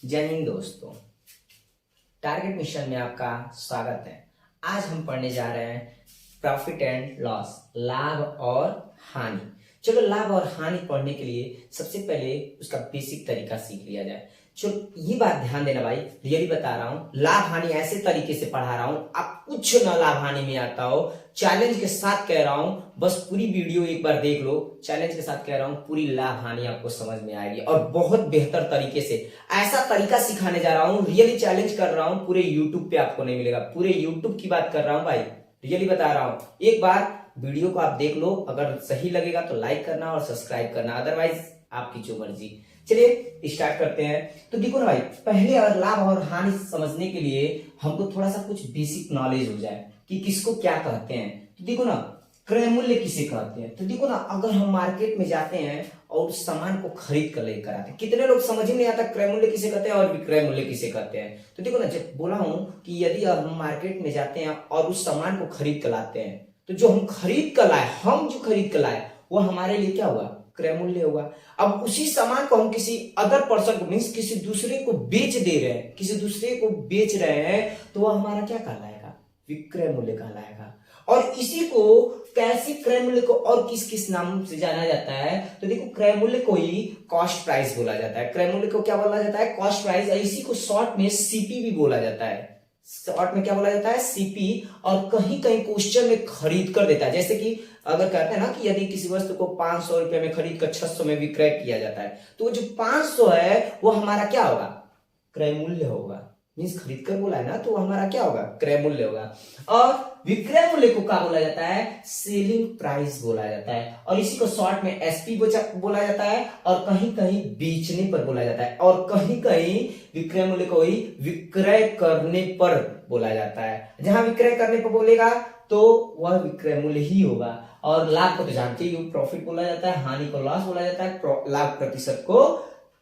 जय हिंद दोस्तों। Target mission में आपका स्वागत है। आज हम पढ़ने जा रहे हैं प्रॉफिट एंड लॉस, लाभ और हानि। चलो लाभ और हानि पढ़ने के लिए सबसे पहले उसका बेसिक तरीका सीख लिया जाए। चलो ये बात ध्यान देना भाई, रियली बता रहा हूँ, लाभ हानि ऐसे तरीके से पढ़ा रहा हूँ आप कुछ ना लाभ हानि में आता हो। चैलेंज के साथ कह रहा हूं, बस पूरी वीडियो एक बार देख लो। चैलेंज के साथ कह रहा हूं, पूरी लाभ हानि आपको समझ में आएगी और बहुत बेहतर तरीके से ऐसा तरीका सिखाने जा रहा हूं। रियली चैलेंज कर रहा हूं, पूरे यूट्यूब पे आपको नहीं मिलेगा। पूरे यूट्यूब की बात कर रहा हूं भाई, रियली बता रहा हूं। एक बार वीडियो को आप देख लो, अगर सही लगेगा तो लाइक करना और सब्सक्राइब करना, अदरवाइज आपकी जो मर्जी। चलिए स्टार्ट करते हैं। तो देखो ना भाई, पहले अगर लाभ और हानि समझने के लिए हमको थोड़ा सा कुछ बेसिक नॉलेज हो जाए कि किसको क्या कहते हैं। तो देखो ना, क्रय मूल्य किसे कहते हैं। तो देखो ना, अगर हम मार्केट में जाते हैं और उस सामान को खरीद कर लेकर आते हैं, कितने लोग समझ ही नहीं आता क्रय मूल्य किसे कहते हैं और विक्रय मूल्य किसे कहते हैं। तो देखो ना, जब बोला हूं कि यदि हम मार्केट में जाते हैं और उस सामान को खरीद कर लाते हैं, तो जो हम खरीद कर लाए, हम जो खरीद कर लाए वो हमारे लिए क्या हुआ, क्रय मूल्य हुआ। अब उसी सामान को हम किसी अदर पर्सन को, मीन्स किसी दूसरे को बेच दे रहे हैं, किसी दूसरे को बेच रहे हैं, तो वह हमारा क्या कहलाएगा, विक्रय मूल्य कहलाएगा। और इसी को कैसे क्रय मूल्य को और किस किस नाम से जाना जाता है। तो देखो, क्रय मूल्य को ही कॉस्ट प्राइस बोला जाता है। क्रय मूल्य को क्या बोला जाता है, कॉस्ट प्राइस। इसी को शॉर्ट में सीपी भी बोला जाता है। शॉर्ट में क्या बोला जाता है, सीपी। और कहीं कहीं क्वेश्चन में खरीद कर देता है, जैसे कि अगर कहते हैं ना कि यदि किसी वस्तु को 500 रुपए में खरीद कर 600 में विक्रय किया जाता है, तो जो 500 है वो हमारा क्या होगा, क्रय मूल्य होगा। मीन्स खरीद कर बोला है ना, तो हमारा क्या होगा, क्रय मूल्य होगा। और विक्रय मूल्य को क्या बोला जाता है, सेलिंग प्राइस बोला जाता है। और इसी को शॉर्ट में एसपी बोला जाता है। और कहीं कहीं बेचने पर बोला जाता है, और कहीं कहीं विक्रय मूल्य को ही विक्रय करने पर बोला जाता है। जहां विक्रय करने पर बोलेगा तो वह विक्रय मूल्य ही होगा। और लाभ को तो जानते ही हो, प्रॉफिट बोला जाता है, हानि को लॉस बोला जाता है। लाभ प्रतिशत को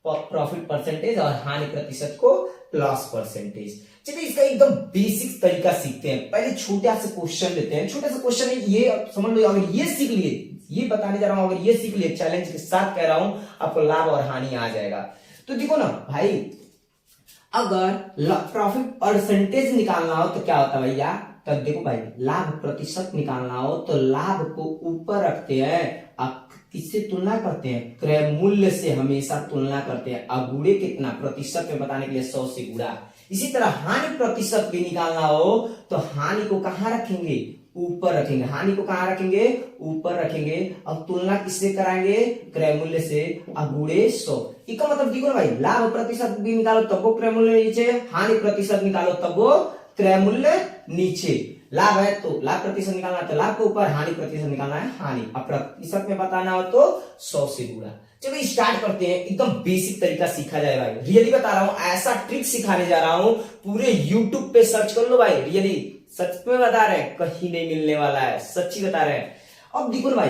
प्रॉफिट परसेंटेज और हानि प्रतिशत को लॉस परसेंटेज। चलिए इसका एकदम बेसिक तरीका सीखते हैं। पहले छोटा सा क्वेश्चन लेते हैं। छोटा सा क्वेश्चन है, ये समझ लो, अगर ये सीख लिए, ये बताने जा रहा हूं, अगर ये सीख लिए, चैलेंज के साथ कह रहा हूं, आपको लाभ और हानि आ जाएगा। तो देखो ना भाई, अगर प्रॉफिट परसेंटेज निकालना हो तो क्या होता है भैया, तब देखो भाई, लाभ प्रतिशत निकालना हो तो लाभ को ऊपर रखते हैं। अब किससे तुलना करते हैं, क्रय मूल्य से हमेशा तुलना करते हैं। अगुड़े कितना, प्रतिशत में बताने के लिए 100 से गुणा। इसी तरह हानि प्रतिशत भी निकालना हो तो हानि को कहां रखेंगे, ऊपर रखेंगे। हानि को कहां रखेंगे, ऊपर रखेंगे। अब तुलना किससे कराएंगे, क्रय मूल्य से, अगुड़े 100। इसका मतलब देखो ना भाई, लाभ प्रतिशत भी निकालो तब वो क्रय मूल्य नीचे, हानि प्रतिशत निकालो तब वो क्रय मूल्य नीचे। लाभ है तो लाभ प्रतिशत निकालना है तो लाभ के ऊपर, हानि प्रतिशत निकालना है हानि। अब प्रतिशत में बताना हो तो 100 से गुणा। चलो स्टार्ट करते हैं। एकदम बेसिक तरीका सीखा जाए भाई, रियली बता रहा हूं, ऐसा ट्रिक सिखाने जा रहा हूं। पूरे यूट्यूब पे सर्च कर लो भाई, रियली सच में बता रहे हैं, कहीं नहीं मिलने वाला है, सच्ची बता रहे हैं। अब देखो भाई,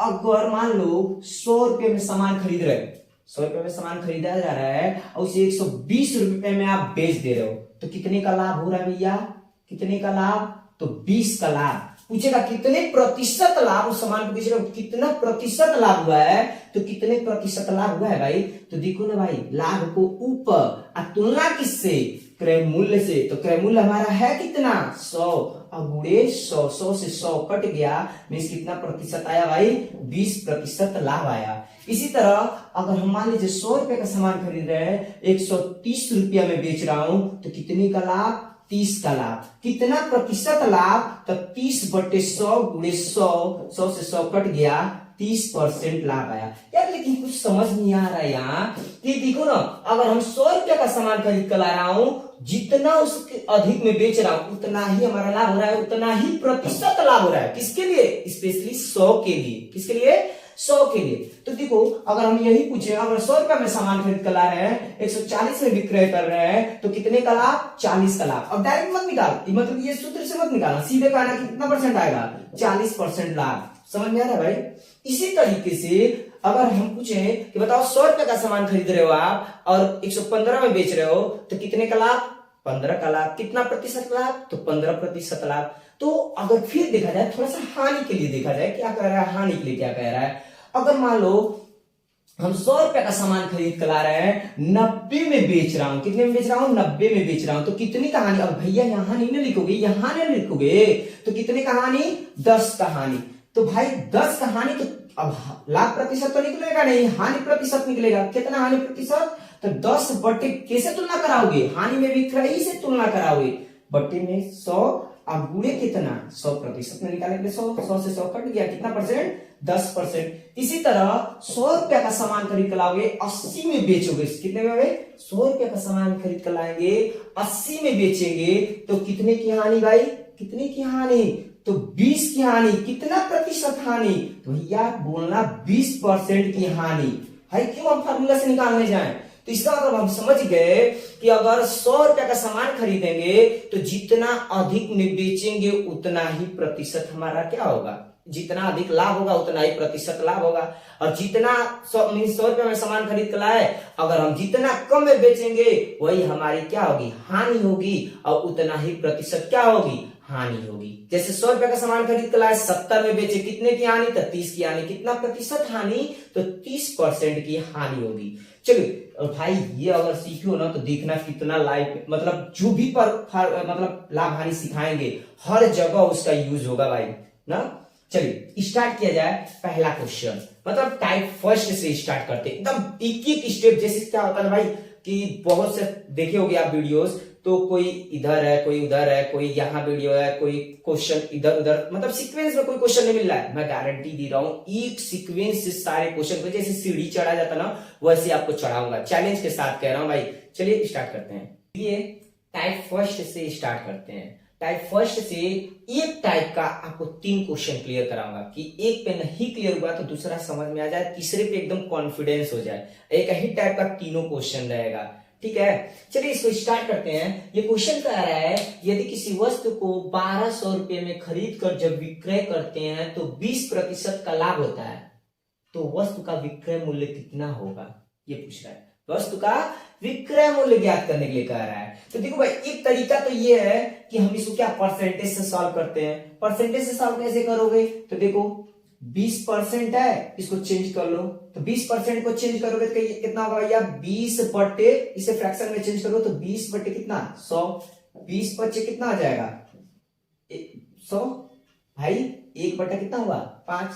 अगर मान लो 100 रुपए में सामान खरीद रहे हैं, 100 रुपए में सामान खरीदा जा रहा है और उसे 120 रुपए में आप बेच दे रहे हो, तो कितने का लाभ हो रहा है भैया, कितने का लाभ, तो 20 का लाभ। पूछेगा कितने प्रतिशत लाभ, उस सामान को बेच रहे हो, कितना प्रतिशत लाभ हुआ है, तो कितने प्रतिशत लाभ हुआ है भाई। तो देखो ना भाई, लाभ को ऊपर, तुलना किससे, क्रय मूल्य से। तो क्रय मूल्य हमारा है कितना, 100, अगुड़े 100, 100 से 100 कट गया, मीन्स कितना प्रतिशत आया भाई, 20% लाभ आया। इसी तरह अगर हम मान लीजिए 100 रुपए का सामान खरीद रहे हैं, 130 रुपया में बेच रहा हूं, तो कितने का लाभ, 30 का लाभ। कितना प्रतिशत लाभ, तो 30/100 गुणे 100, 100 से 100 कट गया, 30% लाभ आया। यार लेकिन कुछ समझ नहीं आ रहा है यहाँ कि देखो ना, अगर हम 100 रुपया का सामान खरीद कर ला रहा हूं, जितना उसके अधिक में बेच रहा हूं उतना ही हमारा लाभ हो रहा है, उतना ही प्रतिशत लाभ हो रहा है। किसके लिए, स्पेशली 100 के लिए। किसके लिए, 100 के लिए। तो देखो, अगर हम यही पूछे, अगर 100 रुपए में सामान खरीद कर ला रहे हैं, 140 में विक्रय कर रहे हैं, तो कितने का लाभ, 40 का लाभ। अब डायरेक्ट मत निकाल, मतलब ये सूत्र से मत निकालना, सीधे कहना कितना परसेंट आएगा, 40% लाभ। समझ में आ रहा है भाई। इसी तरीके से अगर हम पूछे कि बताओ 100 रुपए का सामान खरीद रहे हो आप और 115 में बेच रहे हो, तो कितने का लाभ, 15 का लाभ। कितना प्रतिशत लाभ, तो 15% लाभ। तो अगर फिर देखा जाए, थोड़ा सा हानि के लिए देखा जाए, क्या कह रहा है, हानि के लिए क्या कह रहा है। अगर मान लो हम 100 रुपए का सामान खरीद कर ला रहे हैं, 90 में बेच रहा हूं। कितने में बेच रहा हूं? 90 में बेच रहा हूं। तो कितनी कहानी? अब भैया यहां नहीं ना लिखोगे, यहां नहीं लिखोगे, तो कितनी कहानी? 10 कहानी। तो भाई 10 कहानी, तो अब लाभ प्रतिशत तो निकलेगा नहीं, हानि प्रतिशत निकलेगा। कितना हानि प्रतिशत? तो 10 बटे कैसे तुलना कराओगे? हानि में विक्रय से तुलना कराओगे, बटे में 100, अब गुणे कितना? 100% में निकालेंगे 100 से 100 कट गया, कितना परसेंट? 10%। इसी तरह 100 रुपया का सामान खरीद कर लाओगे, 80 में बेचोगे। कितने में भाई? 100 रुपया का सामान खरीद कर लाएंगे, 80 में बेचेंगे, तो कितने की हानि भाई? कितने की हानि? तो 20 की हानि। कितना प्रतिशत हानि? तो भैया बोलना 20% की हानि। भाई क्यों हम फार्मूला से निकालने जाएं? तो इसका मतलब हम समझ गए कि अगर 100 रुपया का सामान खरीदेंगे तो जितना अधिक में बेचेंगे उतना ही प्रतिशत हमारा क्या होगा? जितना अधिक लाभ होगा उतना ही प्रतिशत लाभ होगा। और जितना 100 रुपया में सामान खरीद कर लाए, अगर हम जितना कम में बेचेंगे वही हमारी क्या होगी? हानि होगी, और उतना ही प्रतिशत क्या होगी? हानि होगी। जैसे 100 रुपया का सामान खरीद कर लाए, 70 में बेचे, कितने की हानि? तो 30 की हानि। कितना प्रतिशत हानि? तो 30% की हानि होगी। चलिए भाई ये अगर सीखो ना तो देखना कितना लाइफ, मतलब जो भी मतलब लाभ हानि सिखाएंगे हर जगह उसका यूज होगा भाई ना। चलिए स्टार्ट किया जाए। पहला क्वेश्चन, मतलब टाइप फर्स्ट से स्टार्ट करते एकदम एक एक स्टेप। जैसे क्या होता है भाई कि बहुत से देखे होंगे आप वीडियोस, तो कोई इधर है, कोई उधर है, कोई यहाँ वीडियो है, कोई क्वेश्चन इधर उधर, मतलब सीक्वेंस में कोई क्वेश्चन नहीं मिल रहा है। मैं गारंटी दे रहा हूं एक सीक्वेंस से सारे क्वेश्चन को, जैसे सीढ़ी चढ़ा जाता ना वैसे आपको चढ़ाऊंगा, चैलेंज के साथ कह रहा हूं भाई। चलिए स्टार्ट करते हैं। ये टाइप फर्स्ट से स्टार्ट करते हैं। टाइप फर्स्ट से एक टाइप का आपको 3 क्वेश्चन क्लियर कराऊंगा कि एक पे नहीं क्लियर हुआ तो दूसरा समझ में आ जाए, तीसरे पे एकदम कॉन्फिडेंस हो जाए। एक ही टाइप का तीनों क्वेश्चन रहेगा, ठीक है। चलिए इसको स्टार्ट करते हैं। ये क्वेश्चन कह रहा है यदि किसी वस्तु को 1200 रुपए में खरीद कर जब विक्रय करते हैं तो 20% का लाभ होता है, तो वस्तु का विक्रय मूल्य कितना होगा? ये पूछ रहा है। वस्तु का विक्रय मूल्य ज्ञात करने के लिए कह रहा है। तो देखो भाई एक तरीका तो ये है कि हम इसको क्या परसेंटेज से सॉल्व करते हैं। परसेंटेज से सॉल्व कैसे करोगे? तो देखो 20% है, इसको चेंज कर लो, तो 20% को चेंज करोगे तो कितना होगा भैया? 20 बटे, इसे फ्रैक्शन में चेंज करो तो 20 बटे कितना? 100। 20 बचे कितना आ जाएगा? 100। भाई 1 बटा कितना हुआ? 5।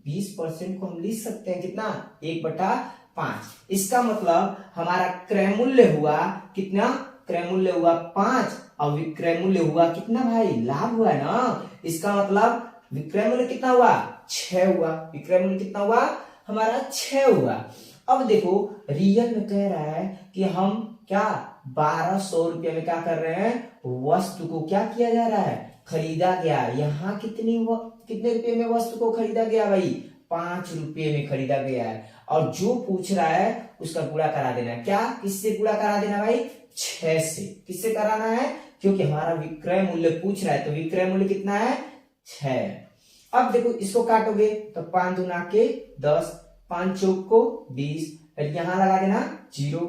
20% को हम लिख सकते हैं कितना? 1/5। इसका मतलब हमारा क्रय मूल्य हुआ कितना? क्रय मूल्य हुआ 5 और विक्रय मूल्य हुआ कितना भाई? लाभ हुआ है ना। इसका मतलब विक्रय मूल्य कितना हुआ? 6 हुआ। विक्रय मूल्य कितना हुआ? हमारा 6 हुआ। अब देखो रियल में कह रहा है कि हम क्या 1200 रुपये में क्या कर रहे हैं? वस्तु को क्या किया जा रहा है? खरीदा गया। यहाँ कितने रुपए में वस्तु को खरीदा गया भाई? 5 रुपये में खरीदा गया है। और जो पूछ रहा है उसका गुणा करा देना है। क्या? किससे गुणा करा देना भाई? 6 से। किससे कराना है? क्योंकि हमारा विक्रय मूल्य पूछ रहा है, तो विक्रय मूल्य कितना है? 6। अब देखो इसको काटोगे तो 5 दूना के 10, 5 चौक को 20, यहां लगा देना 0।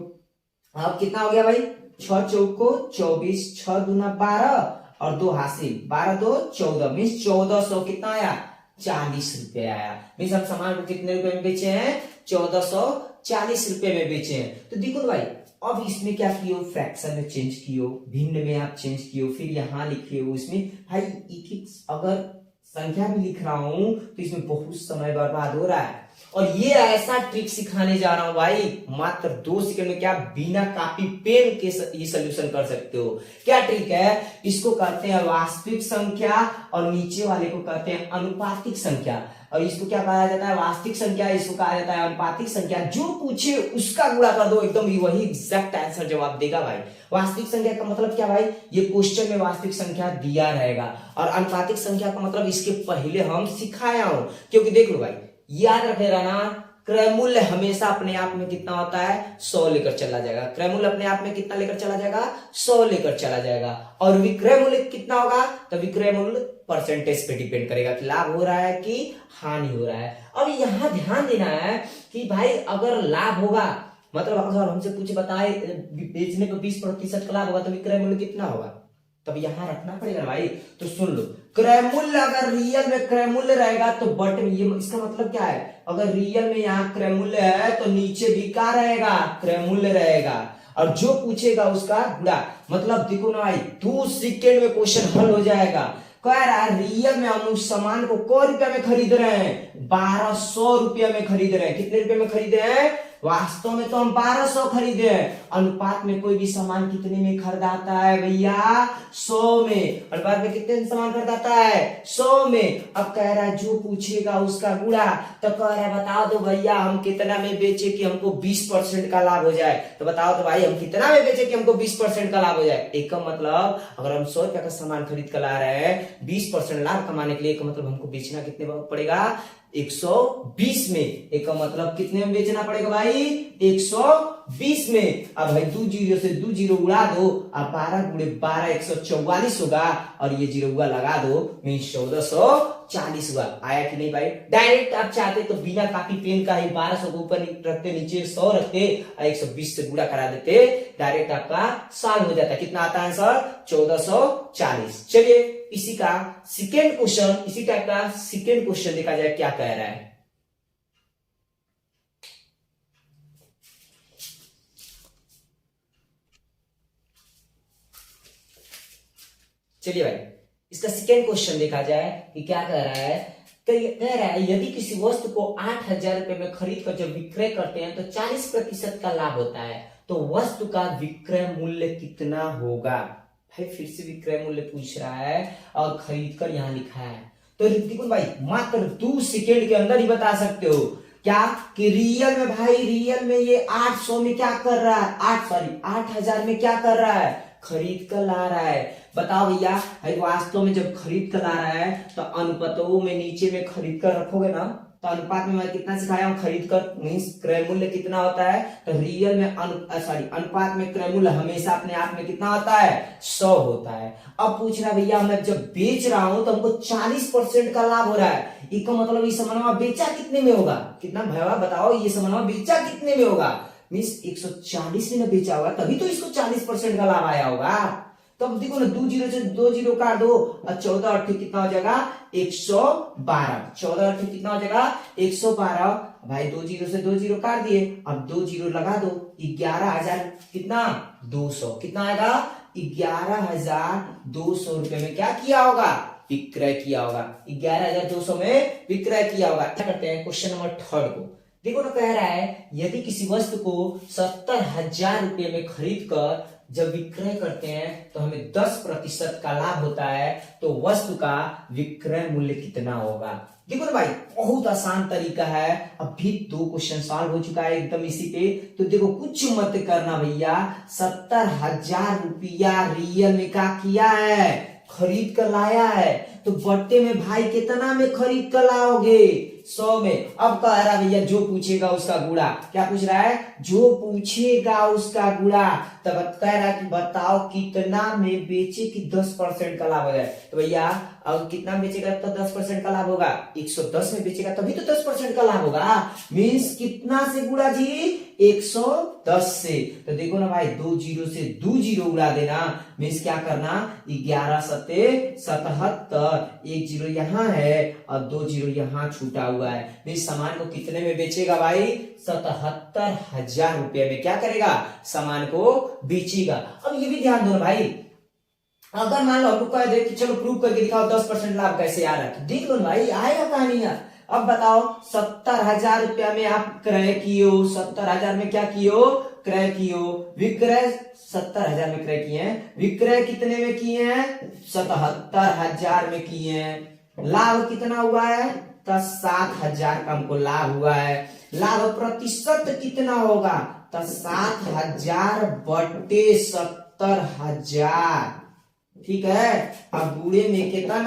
अब कितना हो गया भाई? 6 चौक को 24, 6 दूना 12 और 2 हासिल, 12 2 14, मीन्स 1400 कितना आया? 40 रुपए आया। मीन्स हम सामान को कितने रुपए में बेचे हैं? 1440 रुपए में बेचे हैं। तो देखो भाई अब इसमें क्या कियो? फ्रैक्शन में चेंज कियो, भिन्न में आप चेंज कियो, फिर यहां लिखे हो। इसमें भाई एक अगर संख्या भी लिख रहा हूं तो इसमें बहुत समय बर्बाद हो रहा है। और ये ऐसा ट्रिक सिखाने जा रहा हूं भाई, मात्र 2 सेकंड में क्या बिना कॉपी पेन के ये सोल्यूशन कर सकते हो। क्या ट्रिक है? इसको कहते हैं वास्तविक संख्या और नीचे वाले को कहते हैं अनुपातिक संख्या। और इसको क्या कहा जाता है? वास्तविक संख्या। इसको कहा जाता है अनुपातिक संख्या। जो पूछे उसका गुणा कर दो, एकदम वही एग्जैक्ट आंसर जवाब देगा भाई। वास्तविक संख्या का मतलब क्या भाई? ये क्वेश्चन में वास्तविक संख्या दिया रहेगा। और अनुपातिक संख्या का मतलब इसके पहले हम सिखाया हूं। क्योंकि देख लो भाई याद रखे रहना, क्रय मूल्य हमेशा अपने आप में कितना होता है? 100 लेकर चला जाएगा। क्रय मूल्य अपने आप में कितना लेकर चला जाएगा? 100 लेकर चला जाएगा। और विक्रय मूल्य कितना होगा? तो विक्रय मूल्य परसेंटेज पे डिपेंड करेगा कि लाभ हो रहा है कि हानि हो रहा है। अब यहां ध्यान देना है कि भाई अगर लाभ होगा, मतलब अगर हमसे पूछे बताए बेचने को 20% का लाभ होगा तो विक्रय मूल्य कितना होगा? तब यहां रखना पड़ेगा भाई। तो सुन लो, क्रय मूल्य अगर रियल में क्रय मूल्य रहेगा तो बट में ये इसका मतलब क्या है, अगर रियल में यहाँ क्रय मूल्य है तो नीचे भी क्या रहेगा, क्रय मूल्य रहेगा, और जो पूछेगा उसका गुणा। मतलब देखो ना भाई 2 सेकेंड में क्वेश्चन हल हो जाएगा। कह रहा है रियल में हम उस सामान को कै रुपया में खरीद रहे हैं, 1200 रुपया में खरीद रहे हैं। कितने रुपए में खरीदे हैं, वास्तव में तो हम 1200 खरीदे हैं। अनुपात में कोई भी सामान कितने में खरीदाता है भैया, 100 में। अनुपात में कितने में सामान खरीदाता है, 100 में। अब कह रहा है जो पूछेगा उसका गुणा। तो कह रहा है बता दो भैया हम कितना में बेचे कि हमको 20% का लाभ हो जाए। तो बताओ तो भाई हम कितना में बेचे कि हमको 20% का लाभ हो जाए। एक का मतलब अगर हम 100 रुपया का सामान खरीद कर ला रहे हैं 20% लाभ कमाने के लिए, एक मतलब हमको बेचना कितने पड़ेगा, 120 में। एक का मतलब कितने में बेचना पड़ेगा भाई, 120 में। अब भाई 2 जीरो से 2 जीरो उड़ा दो, अब 12 गुणे 12 144 होगा, और ये जीरो हुआ लगा दो, मीन्स 1440 हुआ। आया कि नहीं भाई। डायरेक्ट आप चाहते तो बिना कॉपी पेन का ही 1200 को ऊपर रखते, नीचे 100 रखते, 120 से गुणा करा देते, डायरेक्ट आपका सॉल्व हो जाता। कितना आता है आंसर, 1440। चलिए इसी का सेकेंड क्वेश्चन, इसी टाइप का सेकेंड क्वेश्चन देखा जाए क्या कह रहा है। चलिए भाई इसका सेकेंड क्वेश्चन देखा जाए कि क्या कह रहा है। कह रहा है यदि किसी वस्तु को 8000 रुपए में खरीद कर जब विक्रय करते हैं तो 40% का लाभ होता है, तो वस्तु का विक्रय मूल्य कितना होगा। भाई फिर से विक्रय मूल्य पूछ रहा है और खरीद कर यहाँ लिखा है। तो देखो भाई मात्र 2 सेकेंड के अंदर ही बता सकते हो क्या कि रियल में, भाई रियल में ये 800 में क्या कर रहा है, 8000 में क्या कर रहा है, खरीद कर ला रहा है। बताओ भैया भाई वास्तव में जब खरीद कर ला रहा है तो अनुपातों में नीचे में खरीद कर रखोगे ना, तो अनुपात में मैं कितना सिखाया हूं, खरीद कर मीन्स क्रय मूल्य कितना होता है। तो रियल में अनुपात में क्रय मूल्य हमेशा अपने आप में कितना होता है, 100 होता है। अब पूछ रहा भैया मैं जब बेच रहा हूं तो हमको 40% का लाभ हो रहा है, इसका मतलब ये सामान बेचा कितने में होगा, कितना भैया बताओ ये सामान बेचा कितने में होगा, मीन्स 140 में बेचा होगा तभी तो इसको 40% का लाभ आया होगा। तब देखो ना 2 जीरो से 2 जीरो काट दो, और 14 8 कितना हो जाएगा, 112। 14 8 कितना हो जाएगा, 112। भाई 2 जीरो से 2 जीरो काट दिए, अब 2 जीरो लगा दो, 11,000 कितना 200, कितना आएगा 11,200 रुपए में क्या किया होगा, विक्रय किया होगा। 11,200 में विक्रय किया होगा। क्या करते हैं क्वेश्चन नंबर 3 को देखो ना। कह रहा है यदि किसी वस्तु को 70,000 रुपये में खरीद कर जब विक्रय करते हैं तो हमें 10% का लाभ होता है, तो वस्तु का विक्रय मूल्य कितना होगा। देखो ना भाई बहुत आसान तरीका है, अभी 2 क्वेश्चन सॉल्व हो चुका है एकदम इसी पे। तो देखो कुछ मत करना भैया, 70,000 रुपया रियल में क्या किया है, खरीद कर लाया है, तो बट्टे में भाई कितना में खरीद कर लाओगे, 100 में। अब कह रहा भैया जो पूछेगा उसका गुणा। क्या पूछ रहा है, जो पूछेगा उसका गुणा। तब कह रहा है कि बताओ कितना में बेचे कि 10% का लाभ हो जाए। तो भैया अब कितना बेचेगा तो 10% का लाभ होगा, 110 में बेचेगा तभी तो 10% का लाभ होगा। मीन्स कितना से गुणा जी, 110 से। तो देखो ना भाई 2 जीरो से 2 जीरो उड़ा देना, मीन्स क्या करना, 11 सत्ते 77, 1 जीरो यहाँ है और 2 जीरो यहाँ छूटा हुआ है। मीन्स सामान को कितने में बेचेगा भाई, 77,000 रुपये में क्या करेगा, सामान को बेचेगा। अब ये भी ध्यान दो भाई, अगर मान लो आपको कह दे कि चलो प्रूव करके दिखाओ 10% लाभ कैसे आ रहा है, तो देख लो भाई आएगा कहानी यार। अब बताओ 70,000 रुपया में आप क्रय किए, 70,000 में क्या किए, क्रय किए, विक्रय 70,000 में क्रय किए हैं, विक्रय कितने में किए हैं, 77,000 में किए हैं। लाभ कितना हुआ है, तो 7,000 का हमको लाभ हुआ है। लाभ प्रतिशत कितना होगा, तो 7,000 बटे 70,000, ठीक है। अब बूढ़े में कितना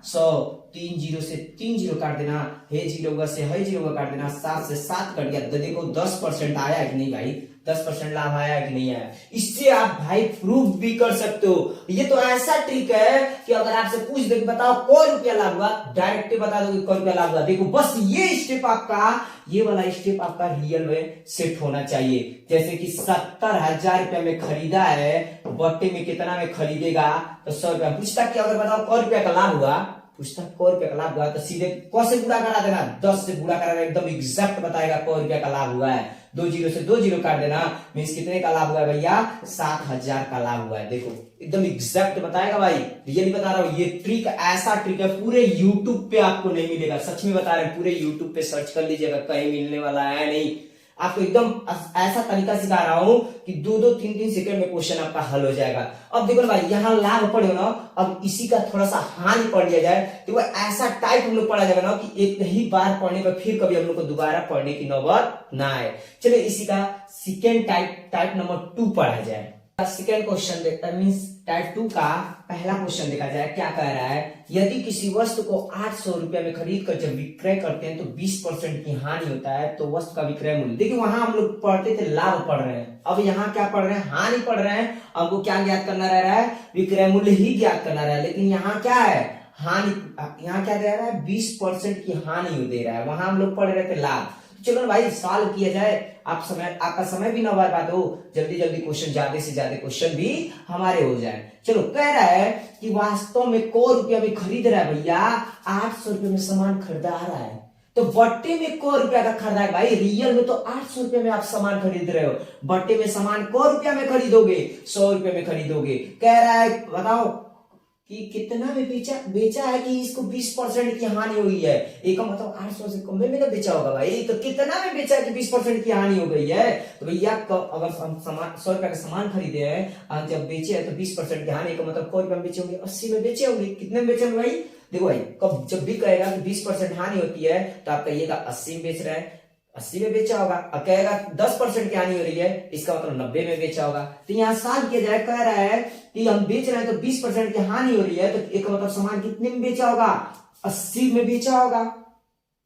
100, 3 जीरो से 3 जीरो काट देना, हे जीरो से हे जीरो काट देना, 7 से 7 कट गया। तो देखो 10% आया कि नहीं भाई, 10% लाभ आया कि नहीं आया। इससे आप भाई प्रूफ भी कर सकते हो। ये तो ऐसा ट्रिक है कि अगर आपसे पूछ दे कि बताओ कौ रुपया लाभ हुआ, डायरेक्ट बता दो कौ रुपया लाभ हुआ। देखो बस ये स्टेप आपका, ये वाला स्टेप आपका रियल में सेट होना चाहिए। जैसे कि 70,000 रुपया में खरीदा है, बट्टे में कितना में खरीदेगा तो 100 रुपया। पूछता कि अगर बताओ कौ रुपया का लाभ हुआ, पूछता कौ रुपया का लाभ हुआ तो सीधे कौ से गुणा करा देना, 10 से गुणा करा देना, एकदम एग्जैक्ट बताएगा कौ रुपया का लाभ हुआ है। 2 जीरो से 2 जीरो काट देना, मीन्स कितने का लाभ हुआ है भैया, 7,000 का लाभ हुआ है। देखो एकदम एग्जैक्ट बताएगा भाई, रियली बता रहा हूं। ये ट्रिक ऐसा ट्रिक है पूरे यूट्यूब पे आपको नहीं मिलेगा, सच में बता रहे हैं। पूरे यूट्यूब पे सर्च कर लीजिएगा, कहीं मिलने वाला है नहीं। आपको एकदम ऐसा तरीका सिखा रहा हूं कि 2-2, 3-3 सेकंड में क्वेश्चन आपका हल हो जाएगा। अब देखो भाई यहाँ लाभ पढ़े ना, अब इसी का थोड़ा सा हानि पढ़ लिया जाए तो वो ऐसा टाइप हम लोग पढ़ा जाएगा ना कि एक ही बार पढ़ने पर फिर कभी हम लोग को दोबारा पढ़ने की नौबत ना आए। चलिए इसी का सेकेंड टाइप नंबर 2 पढ़ा जाए। सेकेंड क्वेश्चन देखता है, मीन्स टाइप 2 का पहला क्वेश्चन देखा जाए। क्या कह रहा है, यदि किसी वस्तु को 800 रुपया में खरीद कर जब विक्रय करते हैं तो 20% की हानि होता है, तो वस्तु का विक्रय मूल्य। देखिए वहां हम लोग पढ़ते थे लाभ पढ़ रहे हैं, अब यहाँ क्या पढ़ रहे हैं, हानि पढ़ रहे हैं। हमको क्या ज्ञात करना रह रहा है, विक्रय मूल्य ही ज्ञात करना रहा है। लेकिन यहाँ क्या है, हानि, यहाँ क्या दे रहा है, 20% की हानि दे रहा है। वहां हम लोग पढ़ रहे थे लाभ। चलो भाई सॉल्व किया जाए, आपका समय भी ना बर्बाद हो, जल्दी जल्दी क्वेश्चन, ज्यादा से ज्यादा क्वेश्चन भी हमारे हो जाए। चलो कह रहा है कि वास्तव में कौ रुपया में खरीद रहा है भैया, 800 रुपये में सामान खरीदा रहा है, तो बट्टे में कौ रुपया का खरीदा है भाई। रियल में तो 800 रुपये में आप सामान खरीद रहे हो, बट्टे में सामान कौ रुपया में खरीदोगे, 100 रुपये में खरीदोगे। कह रहा है बताओ कि कितना में बेचा है कि इसको 20% की हानि हुई है। एक मतलब 800 से कम में ना बेचा होगा भाई, तो कितना में बेचा है कि 20% की हानि हो गई है। तो भैया अगर हम 100 रुपया का सामान खरीदे हैं और जब बेचे हैं तो 20% की हानि का मतलब कौ रुपया में बेचे होंगे, 80 में बेचे होंगे। कितने में बेचे होंगे भाई, देखो भाई कब जब भी कहेगा कि 20% हानि होती है तो आप कहिएगा 80 में बेच रहे हैं, 80 में बेचा होगा। अब कहेगा 10% की हानि हो रही है, इसका मतलब 90 में बेचा होगा। तो यहाँ सॉल्व किया जाए, कह रहा है कि हम बेच रहे हैं तो 20% की हानि हो रही है, तो एक मतलब सामान कितने में बेचा होगा, 80 में बेचा होगा।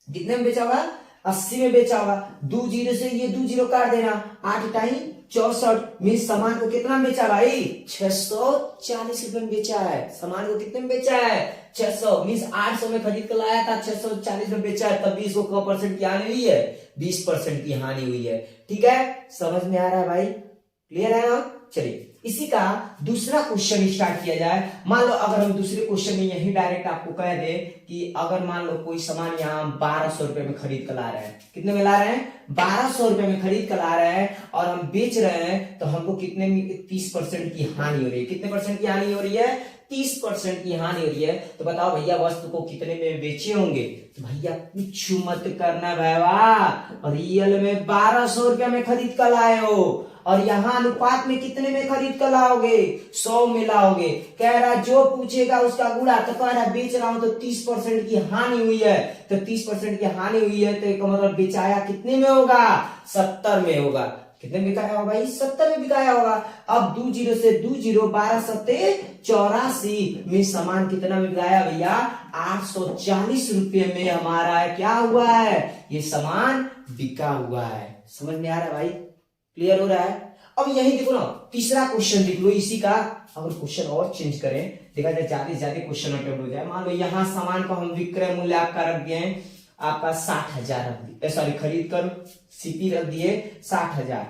कितने में बेचा होगा, 80 में बेचा होगा। 2 जीरो से ये 2 जीरो काट देना, 8 टाइम 64, मीन सामान को कितना बेचा भाई, 640 रुपए में बेचा है। सामान को कितने में बेचा है, 600, मीन 800 में खरीद कर लाया था, 640 में बेचा है, तब 20 को परसेंट की हानि हुई है, 20% की हानि हुई है। ठीक है, समझ में आ रहा है भाई, क्लियर है ना। चलिए इसी का दूसरा क्वेश्चन स्टार्ट किया जाए। मान लो अगर हम दूसरे क्वेश्चन में यही डायरेक्ट आपको कह दे कि अगर मान लो कोई सामान यहाँ 1200 रुपए में खरीद कर ला रहे हैं, कितने में ला रहे हैं, 1200 रुपए में खरीद कर ला रहे हैं और हम बेच रहे हैं, तो हमको कितने में 30% की हानि हो रही है। कितने परसेंट की हानि हो रही है, 30% की हानि हो रही है। तो बताओ भैया वस्तु को कितने में बेचे होंगे। तो भैया कुछ मत करना भैया, रियल में 1200 रुपया में खरीद कर लाए हो और यहाँ अनुपात में कितने में खरीद कर लाओगे, 100 में लाओगे। कह रहा जो पूछेगा उसका गुणा, तो कह रहा बेच रहा हूं तो 30% की हानि हुई है, तो 30% की हानि हुई है तो एक मतलब बेचाया कितने में होगा, 70 में होगा। कितने में बिकाया होगा भाई, 70 में बिकाया होगा। अब 2 जीरो से 2 जीरो, 12 सत्ते 84 में सामान कितना में बिकाया भैया, 840 रुपये में हमारा क्या हुआ है, ये सामान बिका हुआ है। समझ में आ रहा है भाई, क्लियर हो रहा है। अब यही देखो ना, तीसरा क्वेश्चन देख लो इसी का। अगर क्वेश्चन और चेंज करें, देखा जाए ज्यादा से ज्यादा क्वेश्चन अटेम्प्ट हो जाए। मान लो यहाँ सामान को हम विक्रय मूल्य आपका रख दिए हैं, आपका 60,000 रख दिए, सॉरी खरीद कर सीपी रख दिए 60,000,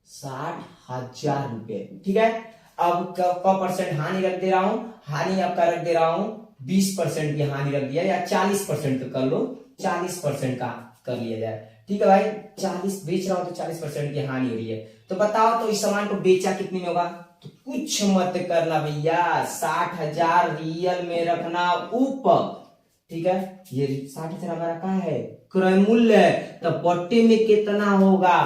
60,000 रुपए। ठीक है, अब का परसेंट हानि रख दे रहा हूं, हानि आपका रख दे रहा हूं 20% की हानि रख दिया, या 40% तो कर लो, 40% का कर लिया जाए। ठीक है भाई, 40 बेच रहा हूं तो 40% की हानि हो रही है। तो बताओ तो इस सामान को बेचा कितने में होगा, तो कुछ मत करना भैया, 60,000 रियल में रखना ऊपर। ठीक है, ये 60,000 हमारा कहाँ है, क्रय मूल्य है, तो बट्टे में कितना होगा,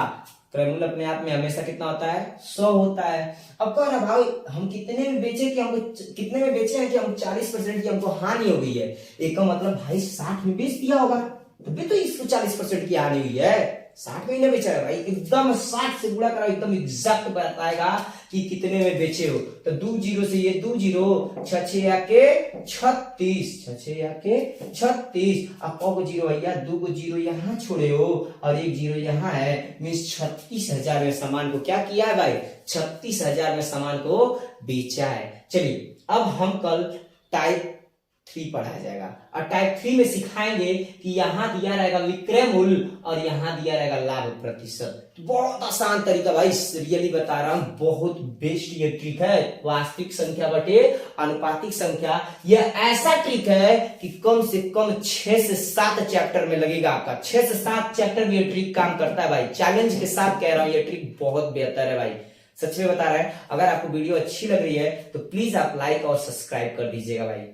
क्रय मूल्य अपने आप में हमेशा कितना होता है, 100 होता है। अब कहो ना भाई हम कितने में बेचे कि हमको, कितने में बेचे हैं कि हम 40% की हमको हानि हो गई है। एक का मतलब भाई 60 में बेच दिया होगा, तो भी तो इसको 40% की हानि हुई है। 60 महीने बेचा है भाई, एकदम 60 से गुणा करा, एकदम एग्जैक्ट बताएगा कि कितने में बेचे हो। तो 2 जीरो से ये 2 जीरो, 6 6 या के 36, 6 6 या के 36। अब को जीरो भैया, 2 को जीरो यहाँ छोड़े हो और 1 जीरो यहाँ है, मीन्स 36,000 में सामान को क्या किया है भाई, 36,000 में सामान को बेचा है। चलिए अब हम कल टाइप 3 पढ़ाया जाएगा और टाइप 3 में सिखाएंगे कि यहां दिया रहेगा विक्रय मूल्य और यहां दिया रहेगा लाभ प्रतिशत। बहुत आसान तरीका भाई, रियली बता रहा हूं, बहुत बेस्ट ये ट्रिक है। वास्तविक संख्या बटे अनुपातिक संख्या, यह ऐसा ट्रिक है कि कम से कम 6 से 7 चैप्टर में लगेगा आपका, 6 से 7 चैप्टर में ये ट्रिक काम करता है भाई। चैलेंज के साथ कह रहा हूं, ये ट्रिक बहुत बेहतर है भाई, सच में बता रहा है। अगर आपको वीडियो अच्छी लग रही है तो प्लीज आप लाइक और सब्सक्राइब कर दीजिएगा भाई।